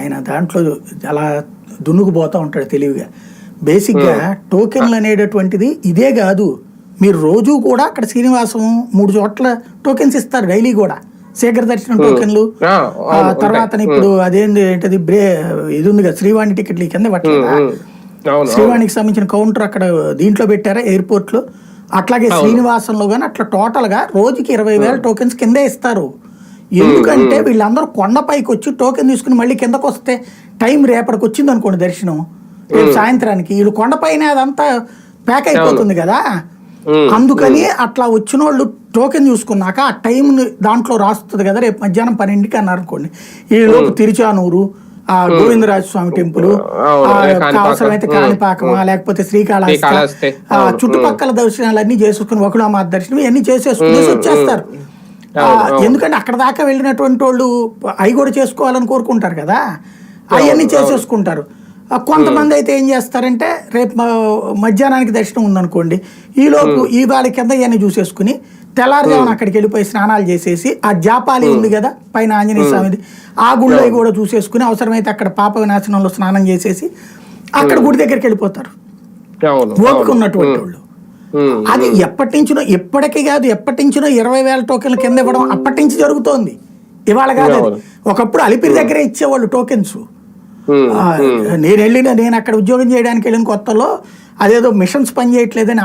ఆయన దాంట్లో అలా దున్నుకుపోతూ ఉంటాడు తెలివిగా. బేసిక్గా టోకెన్లు అనేటటువంటిది ఇదే కాదు, మీరు రోజు కూడా అక్కడ శ్రీనివాసం 3 చోట్ల టోకెన్స్ ఇస్తారు డైలీ కూడా. శేఖర దర్శనం టోకెన్లు, తర్వాత ఇప్పుడు అదేంటి ఏంటది ఇది ఉంది కదా శ్రీవాణి టికెట్లు కింద పట్టలేదా, శ్రీవాణికి సంబంధించిన కౌంటర్ అక్కడ దీంట్లో పెట్టారా ఎయిర్పోర్ట్ లో. అట్లాగే శ్రీనివాసంలో కానీ అట్లా టోటల్ గా రోజుకి 20,000 టోకెన్స్ కిందే ఇస్తారు. ఎందుకంటే వీళ్ళందరూ కొండపైకి వచ్చి టోకెన్ తీసుకుని మళ్ళీ కిందకు వస్తే టైం రేపటికి వచ్చింది అనుకోండి దర్శనం, రేపు సాయంత్రానికి వీళ్ళు కొండపైన అదంతా ప్యాక్ అయిపోతుంది కదా. అందుకని అట్లా వచ్చిన వాళ్ళు టోకెన్ చూసుకున్నాక ఆ టైం దాంట్లో రాస్తుంది కదా, రేపు మధ్యాహ్నం 12కి అన్నారు అనుకోండి, ఈ లోపు తిరుచానూరు, గోవిందరాజ స్వామి టెంపుల్, అవసరమైతే కాణిపాకమా లేకపోతే శ్రీకాళహస్తి, చుట్టుపక్కల దర్శనాలన్నీ చేసుకుని వకుళమాత దర్శనం ఇవన్నీ చేసేసుకునేసి వచ్చేస్తారు. ఎందుకంటే అక్కడ దాకా వెళ్ళినటువంటి వాళ్ళు అవి కూడా చేసుకోవాలని కోరుకుంటారు కదా, అవన్నీ చేసేసుకుంటారు. కొంతమంది అయితే ఏం చేస్తారంటే రేపు మధ్యాహ్నానికి దర్శనం ఉందనుకోండి, ఈలోపు ఈ వాళ్ళ కింద ఇవన్నీ చూసేసుకుని తెల్లారుజామున అక్కడికి వెళ్ళిపోయి స్నానాలు చేసేసి ఆ జాపాలి ఉంది కదా పైన ఆంజనేయ స్వామిది, ఆ గుళ్ళో కూడా చూసేసుకుని అవసరమైతే అక్కడ పాప వినాశనంలో స్నానం చేసేసి అక్కడ గుడి దగ్గరికి వెళ్ళిపోతారు ఓపిక ఉన్నటువంటి వాళ్ళు. అది ఎప్పటి నుంచినో, ఎప్పటికీ కాదు ఎప్పటి నుంచినో 20,000 టోకెన్లు కింద ఇవ్వడం అప్పటి నుంచి జరుగుతోంది, ఇవాళ కాదు. అది ఒకప్పుడు అలిపిరి దగ్గరే ఇచ్చేవాళ్ళు టోకెన్స్. నేను అక్కడ ఉద్యోగం చేయడానికి వెళ్ళిన కొత్తలో అదేదో మిషన్స్ పని చేయట్లేదని